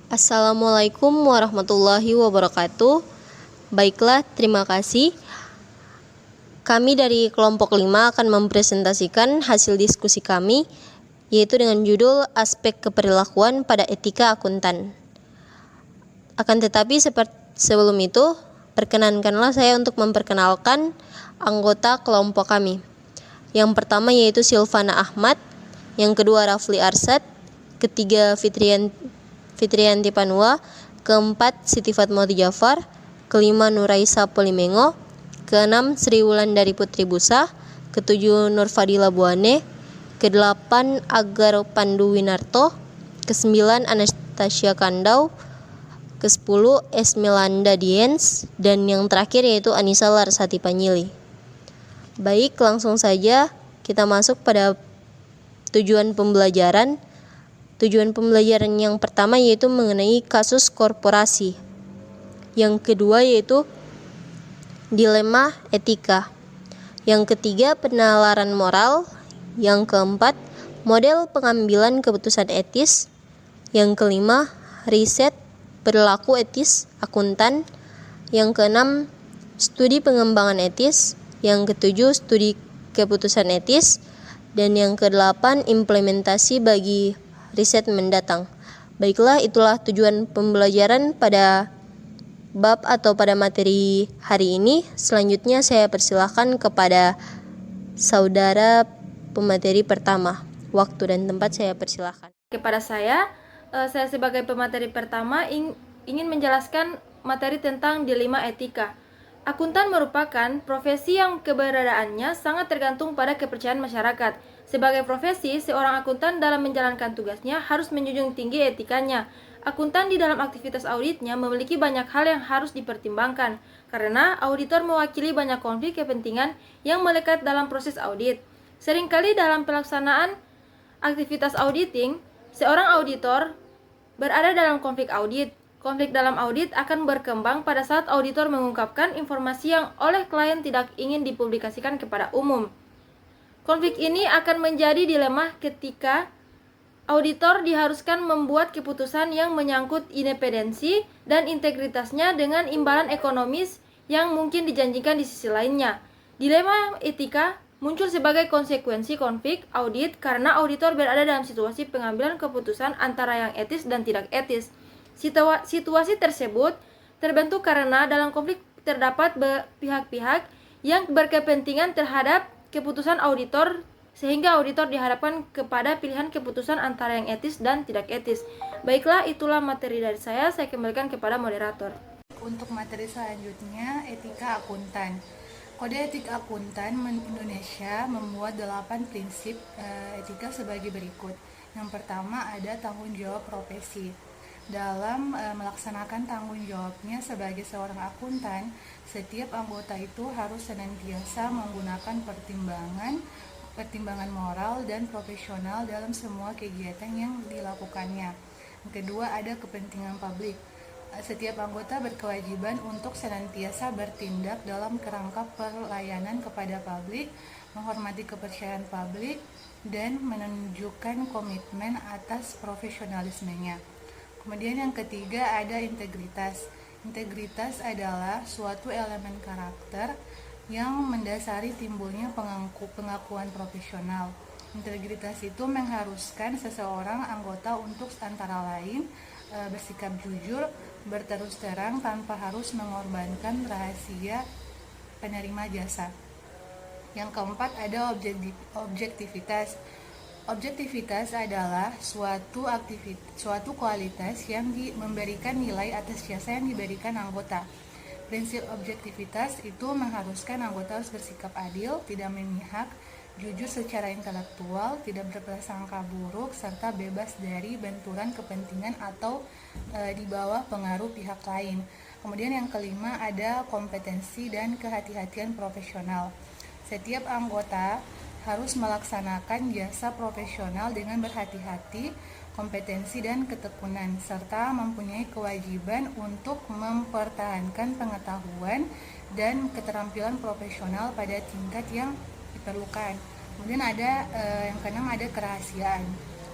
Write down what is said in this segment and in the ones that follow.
Assalamualaikum warahmatullahi wabarakatuh. Baiklah, terima kasih. Kami dari kelompok 5 akan mempresentasikan hasil diskusi kami, yaitu dengan judul Aspek Keperilakuan pada Etika Akuntan. Akan tetapi sebelum itu, perkenankanlah saya untuk memperkenalkan anggota kelompok kami. Yang pertama yaitu Silvana Ahmad, yang kedua Rafli Arsad, ketiga Fitriyanti Panua, keempat Siti Fatmawati Jafar, kelima Nuraisa Polimengo, keenam Sri Wulandari Putri Busa, ketujuh Nurfadila Buane, kedelapan Agar Pandu Winarto, kesembilan Anastasia Kandau, ke-10 Esmelanda Diens, dan yang terakhir yaitu Anissa Larsati Panyili. Baik, langsung saja kita masuk pada tujuan pembelajaran. Tujuan pembelajaran yang pertama yaitu mengenai kasus korporasi. Yang kedua yaitu dilema etika. Yang ketiga penalaran moral. Yang keempat model pengambilan keputusan etis. Yang kelima riset perilaku etis akuntan. Yang keenam studi pengembangan etis. Yang ketujuh studi keputusan etis. Dan yang kedelapan implementasi bagi riset mendatang. Baiklah, itulah tujuan pembelajaran pada bab atau pada materi hari ini. Selanjutnya saya persilahkan kepada saudara pemateri pertama. Waktu dan tempat saya persilahkan. Kepada saya sebagai pemateri pertama ingin menjelaskan materi tentang dilema etika. Akuntan merupakan profesi yang keberadaannya sangat tergantung pada kepercayaan masyarakat. Sebagai profesi, seorang akuntan dalam menjalankan tugasnya harus menjunjung tinggi etikanya. Akuntan di dalam aktivitas auditnya memiliki banyak hal yang harus dipertimbangkan, karena auditor mewakili banyak konflik kepentingan yang melekat dalam proses audit. Seringkali dalam pelaksanaan aktivitas auditing, seorang auditor berada dalam konflik audit. Konflik dalam audit akan berkembang pada saat auditor mengungkapkan informasi yang oleh klien tidak ingin dipublikasikan kepada umum. Konflik ini akan menjadi dilema ketika auditor diharuskan membuat keputusan yang menyangkut independensi dan integritasnya dengan imbalan ekonomis yang mungkin dijanjikan di sisi lainnya. Dilema etika muncul sebagai konsekuensi konflik audit karena auditor berada dalam situasi pengambilan keputusan antara yang etis dan tidak etis. Situasi tersebut terbentuk karena dalam konflik terdapat pihak-pihak yang berkepentingan terhadap keputusan auditor, sehingga auditor dihadapkan kepada pilihan keputusan antara yang etis dan tidak etis. Baiklah, itulah materi dari saya kembalikan kepada moderator. Untuk materi selanjutnya, etika akuntan. Kode etik akuntan Indonesia membuat 8 prinsip etika sebagai berikut. Yang pertama ada tanggung jawab profesi. Dalam melaksanakan tanggung jawabnya sebagai seorang akuntan, setiap anggota itu harus senantiasa menggunakan pertimbangan moral dan profesional dalam semua kegiatan yang dilakukannya. Yang kedua ada kepentingan publik. Setiap anggota berkewajiban untuk senantiasa bertindak dalam kerangka pelayanan kepada publik, menghormati kepercayaan publik, dan menunjukkan komitmen atas profesionalismenya. Kemudian yang ketiga ada integritas. Integritas adalah suatu elemen karakter yang mendasari timbulnya pengakuan profesional. Integritas itu mengharuskan seseorang anggota untuk antara lain bersikap jujur, berterus terang tanpa harus mengorbankan rahasia penerima jasa. Yang keempat ada objektivitas. Objektivitas adalah suatu kualitas yang memberikan nilai atas jasa yang diberikan anggota. Prinsip objektivitas itu mengharuskan anggota harus bersikap adil, tidak memihak, jujur secara intelektual, tidak berprasangka buruk, serta bebas dari benturan kepentingan atau di bawah pengaruh pihak lain. Kemudian yang kelima ada kompetensi dan kehati-hatian profesional. Setiap anggota harus melaksanakan jasa profesional dengan berhati-hati, kompetensi dan ketekunan, serta mempunyai kewajiban untuk mempertahankan pengetahuan dan keterampilan profesional pada tingkat yang diperlukan. Kemudian ada yang keenam ada kerahasiaan.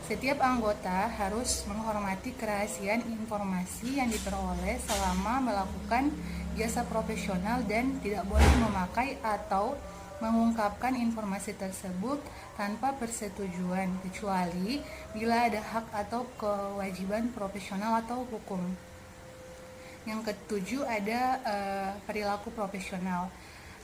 Setiap anggota harus menghormati kerahasiaan informasi yang diperoleh selama melakukan jasa profesional dan tidak boleh memakai atau mengungkapkan informasi tersebut tanpa persetujuan, kecuali bila ada hak atau kewajiban profesional atau hukum. Yang ketujuh ada perilaku profesional.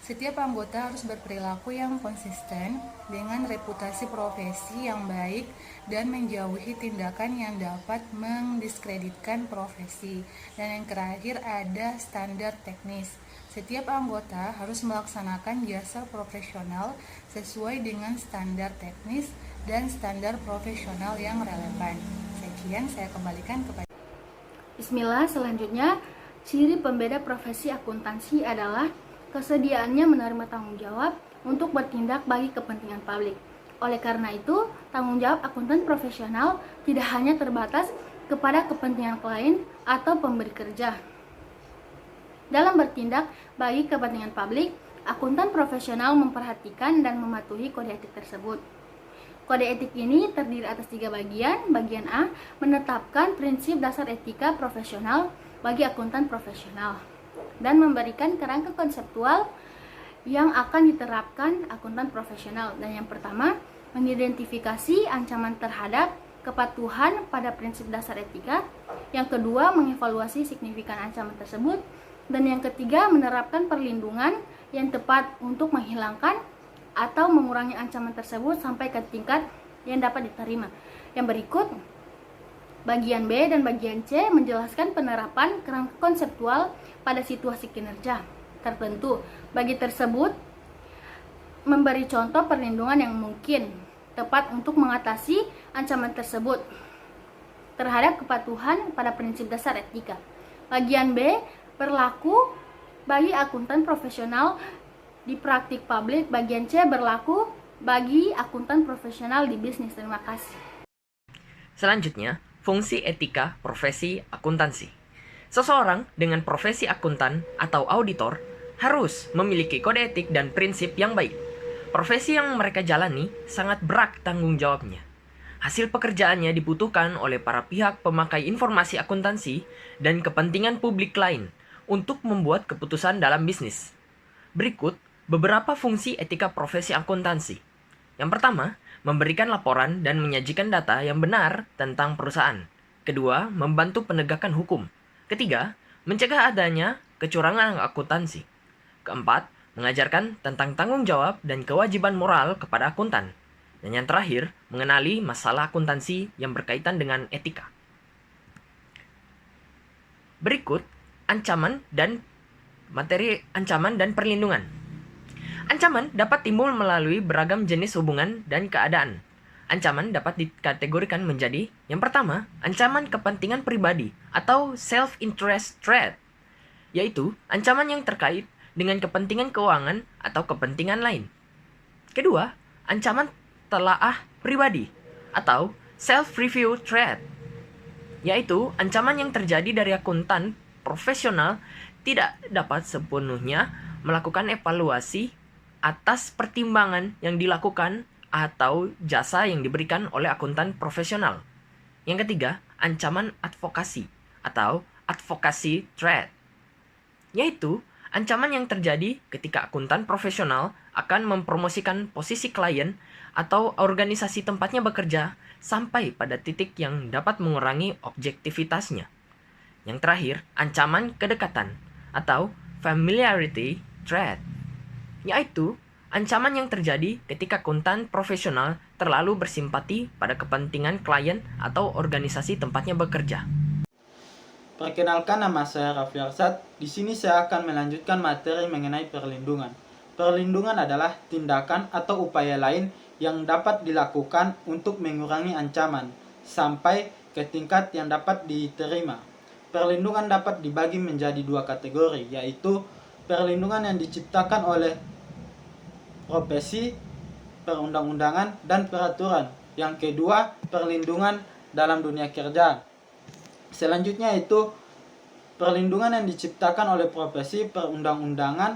Setiap anggota harus berperilaku yang konsisten dengan reputasi profesi yang baik dan menjauhi tindakan yang dapat mendiskreditkan profesi. Dan yang terakhir ada standar teknis. Setiap anggota harus melaksanakan jasa profesional sesuai dengan standar teknis dan standar profesional yang relevan. Sekian, saya kembalikan kepada Bismillah, selanjutnya ciri pembeda profesi akuntansi adalah kesediaannya menerima tanggung jawab untuk bertindak bagi kepentingan publik. Oleh karena itu, tanggung jawab akuntan profesional tidak hanya terbatas kepada kepentingan klien atau pemberi kerja. Dalam bertindak bagi kepentingan publik, akuntan profesional memperhatikan dan mematuhi kode etik tersebut. Kode etik ini terdiri atas 3 bagian. Bagian A, menetapkan prinsip dasar etika profesional bagi akuntan profesional dan memberikan kerangka konseptual yang akan diterapkan akuntan profesional. Dan yang pertama, mengidentifikasi ancaman terhadap kepatuhan pada prinsip dasar etika. Yang kedua, mengevaluasi signifikan ancaman tersebut. Dan yang ketiga, menerapkan perlindungan yang tepat untuk menghilangkan atau mengurangi ancaman tersebut sampai ke tingkat yang dapat diterima. Yang berikut, bagian B dan bagian C menjelaskan penerapan kerangka konseptual pada situasi kinerja tertentu. Bagi tersebut, memberi contoh perlindungan yang mungkin tepat untuk mengatasi ancaman tersebut terhadap kepatuhan pada prinsip dasar etika. Bagian B, berlaku bagi akuntan profesional di praktik publik. Bagian C, berlaku bagi akuntan profesional di bisnis. Terima kasih. Selanjutnya, fungsi etika profesi akuntansi. Seseorang dengan profesi akuntan atau auditor harus memiliki kode etik dan prinsip yang baik. Profesi yang mereka jalani sangat berat tanggung jawabnya. Hasil pekerjaannya dibutuhkan oleh para pihak pemakai informasi akuntansi dan kepentingan publik lain untuk membuat keputusan dalam bisnis. Berikut beberapa fungsi etika profesi akuntansi. Yang pertama, memberikan laporan dan menyajikan data yang benar tentang perusahaan. Kedua, membantu penegakan hukum. Ketiga, mencegah adanya kecurangan akuntansi. Keempat, mengajarkan tentang tanggung jawab dan kewajiban moral kepada akuntan. Dan yang terakhir, mengenali masalah akuntansi yang berkaitan dengan etika. Berikut, ancaman dan perlindungan. Ancaman dapat timbul melalui beragam jenis hubungan dan keadaan. Ancaman dapat dikategorikan menjadi: yang pertama, ancaman kepentingan pribadi atau self-interest threat, yaitu ancaman yang terkait dengan kepentingan keuangan atau kepentingan lain. Kedua, ancaman telaah pribadi atau self-review threat, yaitu ancaman yang terjadi dari akuntan profesional tidak dapat sepenuhnya melakukan evaluasi atas pertimbangan yang dilakukan atau jasa yang diberikan oleh akuntan profesional. Yang ketiga, ancaman advokasi atau advocacy threat, yaitu ancaman yang terjadi ketika akuntan profesional akan mempromosikan posisi klien atau organisasi tempatnya bekerja sampai pada titik yang dapat mengurangi objektivitasnya. Yang terakhir, ancaman kedekatan atau familiarity threat, yaitu ancaman yang terjadi ketika akuntan profesional terlalu bersimpati pada kepentingan klien atau organisasi tempatnya bekerja. Perkenalkan, nama saya Raffi Arsad. Di sini saya akan melanjutkan materi mengenai perlindungan. Perlindungan adalah tindakan atau upaya lain yang dapat dilakukan untuk mengurangi ancaman sampai ke tingkat yang dapat diterima. Perlindungan dapat dibagi menjadi 2 kategori, yaitu perlindungan yang diciptakan oleh profesi, perundang-undangan, dan peraturan. Yang kedua, perlindungan dalam dunia kerja. Selanjutnya itu perlindungan yang diciptakan oleh profesi, perundang-undangan,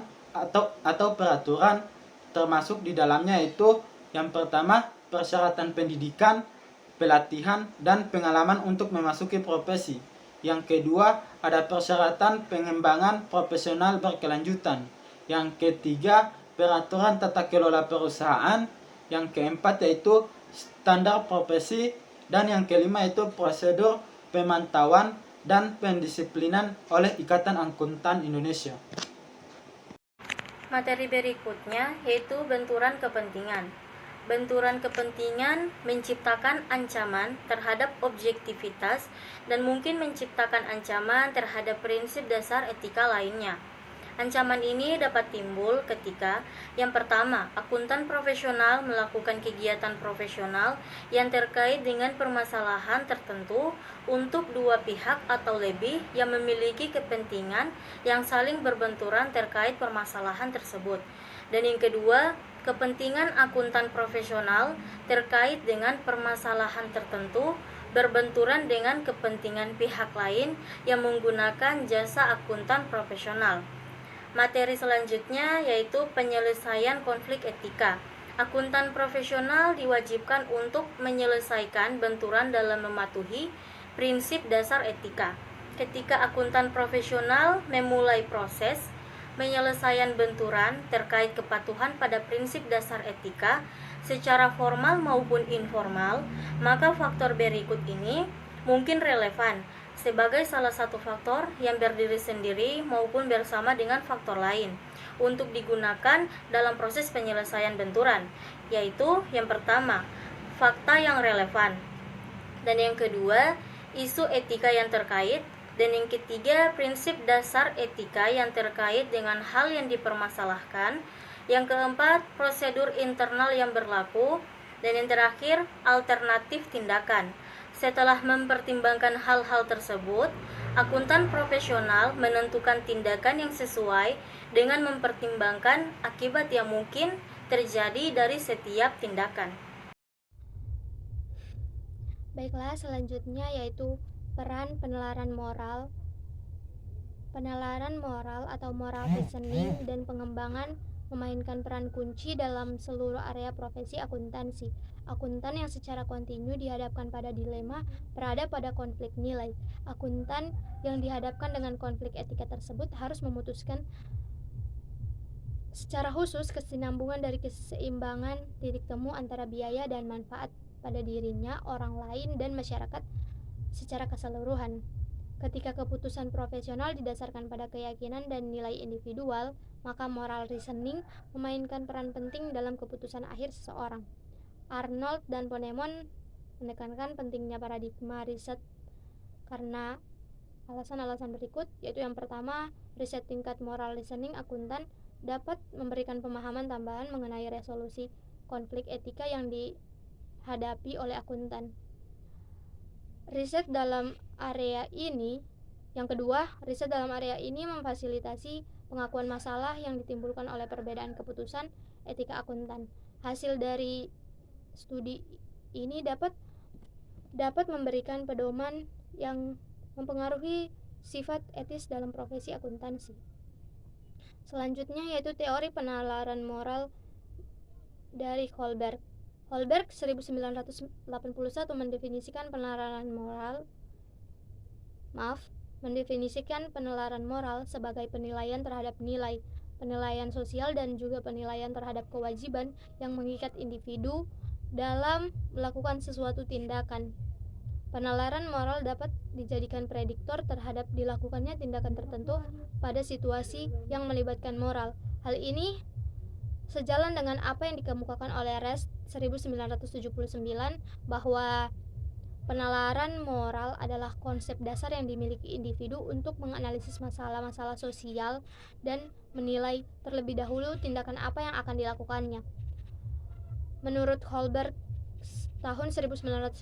atau peraturan, termasuk di dalamnya itu yang pertama, persyaratan pendidikan, pelatihan, dan pengalaman untuk memasuki profesi. Yang kedua, ada persyaratan pengembangan profesional berkelanjutan. Yang ketiga, peraturan tata kelola perusahaan. Yang keempat yaitu standar profesi. Dan yang kelima itu prosedur pemantauan dan pendisiplinan oleh Ikatan Akuntan Indonesia. Materi berikutnya yaitu benturan kepentingan. Benturan kepentingan menciptakan ancaman terhadap objektivitas dan mungkin menciptakan ancaman terhadap prinsip dasar etika lainnya. Ancaman ini dapat timbul ketika yang pertama, akuntan profesional melakukan kegiatan profesional yang terkait dengan permasalahan tertentu untuk dua pihak atau lebih yang memiliki kepentingan yang saling berbenturan terkait permasalahan tersebut. Dan yang kedua, kepentingan akuntan profesional terkait dengan permasalahan tertentu berbenturan dengan kepentingan pihak lain yang menggunakan jasa akuntan profesional. Materi selanjutnya yaitu penyelesaian konflik etika. Akuntan profesional diwajibkan untuk menyelesaikan benturan dalam mematuhi prinsip dasar etika. Ketika akuntan profesional memulai proses penyelesaian benturan terkait kepatuhan pada prinsip dasar etika secara formal maupun informal, maka faktor berikut ini mungkin relevan sebagai salah satu faktor yang berdiri sendiri maupun bersama dengan faktor lain untuk digunakan dalam proses penyelesaian benturan, yaitu yang pertama, fakta yang relevan, dan yang kedua, isu etika yang terkait, dan yang ketiga, prinsip dasar etika yang terkait dengan hal yang dipermasalahkan, yang keempat, prosedur internal yang berlaku, dan yang terakhir, alternatif tindakan. Setelah mempertimbangkan hal-hal tersebut, akuntan profesional menentukan tindakan yang sesuai dengan mempertimbangkan akibat yang mungkin terjadi dari setiap tindakan. Baiklah, selanjutnya yaitu peran penalaran moral. Penalaran moral atau moral reasoning dan pengembangan memainkan peran kunci dalam seluruh area profesi akuntansi. Akuntan yang secara kontinu dihadapkan pada dilema berada pada konflik nilai. Akuntan yang dihadapkan dengan konflik etika tersebut harus memutuskan secara khusus kesinambungan dari keseimbangan titik temu antara biaya dan manfaat pada dirinya, orang lain, dan masyarakat secara keseluruhan. Ketika keputusan profesional didasarkan pada keyakinan dan nilai individual, maka moral reasoning memainkan peran penting dalam keputusan akhir seseorang. Arnold dan Ponemon menekankan pentingnya paradigma riset karena alasan-alasan berikut, yaitu yang pertama, riset tingkat moral reasoning akuntan dapat memberikan pemahaman tambahan mengenai resolusi konflik etika yang dihadapi oleh akuntan. Riset dalam area ini, yang kedua, riset dalam area ini memfasilitasi pengakuan masalah yang ditimbulkan oleh perbedaan keputusan etika akuntan. Hasil dari studi ini dapat memberikan pedoman yang mempengaruhi sifat etis dalam profesi akuntansi. Selanjutnya yaitu teori penalaran moral dari Holberg. Holberg 1981 mendefinisikan penalaran moral sebagai penilaian terhadap nilai, penilaian sosial, dan juga penilaian terhadap kewajiban yang mengikat individu dalam melakukan sesuatu tindakan. Penalaran moral dapat dijadikan prediktor terhadap dilakukannya tindakan tertentu pada situasi yang melibatkan moral. Hal ini sejalan dengan apa yang dikemukakan oleh Rest 1979 bahwa penalaran moral adalah konsep dasar yang dimiliki individu untuk menganalisis masalah-masalah sosial dan menilai terlebih dahulu tindakan apa yang akan dilakukannya. Menurut Holberg tahun 1981,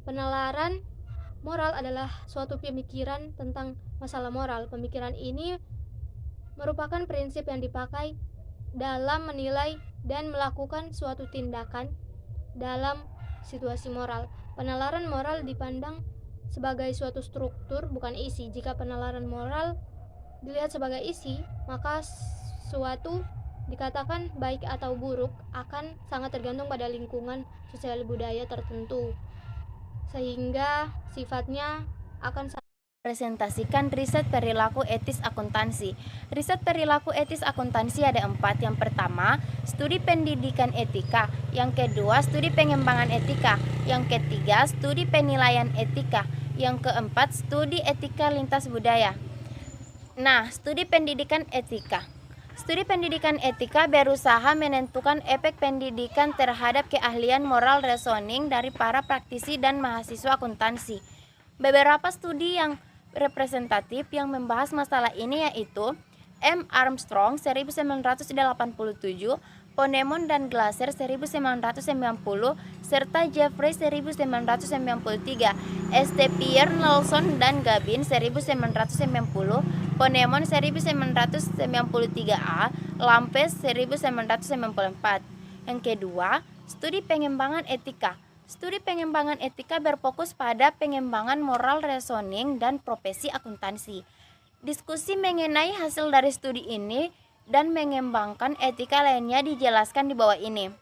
penalaran moral adalah suatu pemikiran tentang masalah moral. Pemikiran ini merupakan prinsip yang dipakai dalam menilai dan melakukan suatu tindakan dalam situasi moral. Penalaran moral dipandang sebagai suatu struktur, bukan isi. Jika penalaran moral dilihat sebagai isi, maka suatu Dikatakan baik atau buruk akan sangat tergantung pada lingkungan sosial budaya tertentu, sehingga sifatnya akan presentasikan riset perilaku etis akuntansi. Riset perilaku etis akuntansi ada 4. Yang pertama, studi pendidikan etika. Yang kedua, studi pengembangan etika. Yang ketiga, studi penilaian etika. Yang keempat, studi etika lintas budaya. Nah, studi pendidikan etika. Studi pendidikan etika berusaha menentukan efek pendidikan terhadap keahlian moral reasoning dari para praktisi dan mahasiswa akuntansi. Beberapa studi yang representatif yang membahas masalah ini yaitu M. Armstrong 1987, Ponemon dan Glaser 1990, serta Jeffrey 1993, St. Pierre, Nelson dan Gabin 1990, Ponemon 1993A, Lampes 1994. Yang kedua, studi pengembangan etika. Studi pengembangan etika berfokus pada pengembangan moral reasoning dan profesi akuntansi. Diskusi mengenai hasil dari studi ini dan mengembangkan etika lainnya dijelaskan di bawah ini.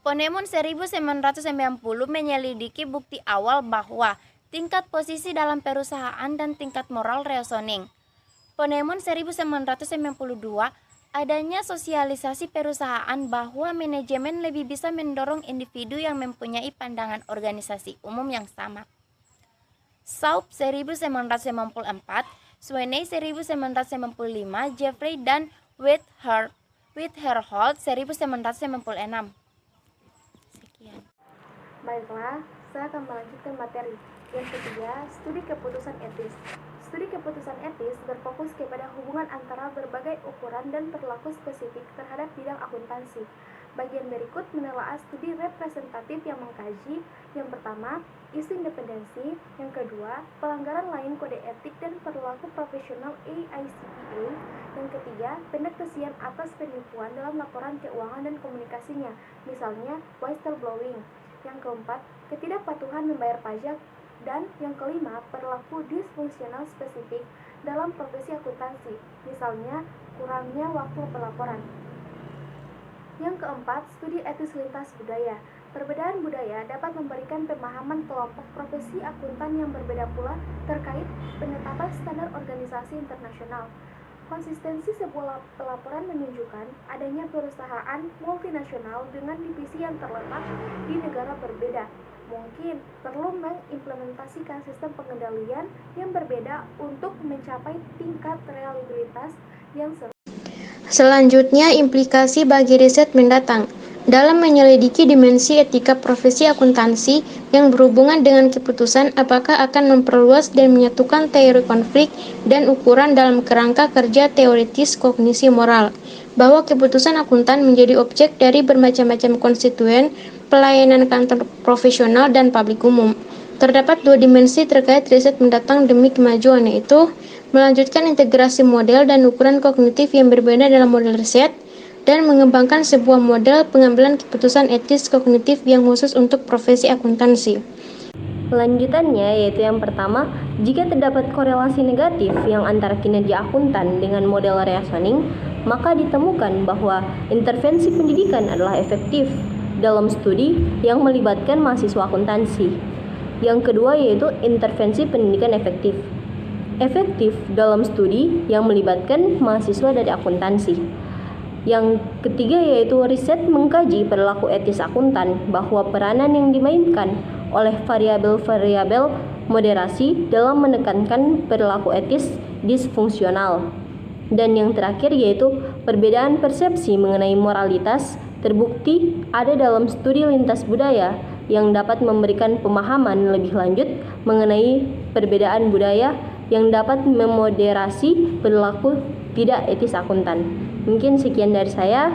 Ponemon 1990 menyelidiki bukti awal bahwa tingkat posisi dalam perusahaan dan tingkat moral reasoning. Ponemon 1992 adanya sosialisasi perusahaan bahwa manajemen lebih bisa mendorong individu yang mempunyai pandangan organisasi umum yang sama. Saup 1994, Sweeney 1995, Jeffrey dan Whitherholt 1996. Sekian. Baiklah, saya akan melanjutkan materi. Yang ketiga, studi keputusan etis. Studi keputusan etis berfokus kepada hubungan antara berbagai ukuran dan perilaku spesifik terhadap bidang akuntansi. Bagian berikut menelaah studi representatif yang mengkaji yang pertama, isu independensi, yang kedua, pelanggaran lain kode etik dan perilaku profesional AICPA, yang ketiga, pendeteksian atas penipuan dalam laporan keuangan dan komunikasinya, misalnya whistleblowing, yang keempat, ketidakpatuhan membayar pajak, dan yang kelima, perilaku disfungsional spesifik dalam profesi akuntansi, misalnya kurangnya waktu pelaporan. Yang keempat, studi etis lintas budaya. Perbedaan budaya dapat memberikan pemahaman kelompok profesi akuntan yang berbeda pula terkait penetapan standar organisasi internasional. Konsistensi sebuah pelaporan menunjukkan adanya perusahaan multinasional dengan divisi yang terletak di negara berbeda. Mungkin perlu mengimplementasikan sistem pengendalian yang berbeda untuk mencapai tingkat reliabilitas yang Selanjutnya, implikasi bagi riset mendatang. Dalam menyelidiki dimensi etika profesi akuntansi yang berhubungan dengan keputusan apakah akan memperluas dan menyatukan teori konflik dan ukuran dalam kerangka kerja teoritis kognisi moral, bahwa keputusan akuntan menjadi objek dari bermacam-macam konstituen pelayanan kantor profesional dan publik umum. Terdapat 2 dimensi terkait riset mendatang demi kemajuan, yaitu melanjutkan integrasi model dan ukuran kognitif yang berbeda dalam model riset, dan mengembangkan sebuah model pengambilan keputusan etis kognitif yang khusus untuk profesi akuntansi. Lanjutannya yaitu yang pertama, jika terdapat korelasi negatif yang antara kinerja akuntan dengan model reasoning, maka ditemukan bahwa intervensi pendidikan adalah efektif dalam studi yang melibatkan mahasiswa akuntansi. Yang kedua yaitu intervensi pendidikan efektif. Efektif dalam studi yang melibatkan mahasiswa dari akuntansi. Yang ketiga yaitu riset mengkaji perilaku etis akuntan bahwa peranan yang dimainkan oleh variabel-variabel moderasi dalam menekankan perilaku etis disfungsional. Dan yang terakhir yaitu perbedaan persepsi mengenai moralitas terbukti ada dalam studi lintas budaya yang dapat memberikan pemahaman lebih lanjut mengenai perbedaan budaya yang dapat memoderasi perilaku tidak etis akuntan. Mungkin sekian dari saya.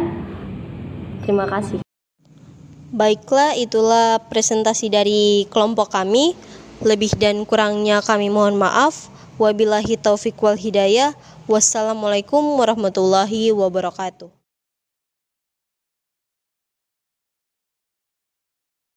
Terima kasih. Baiklah, itulah presentasi dari kelompok kami. Lebih dan kurangnya kami mohon maaf. Wabillahi taufiq wal hidayah. Wassalamualaikum warahmatullahi wabarakatuh.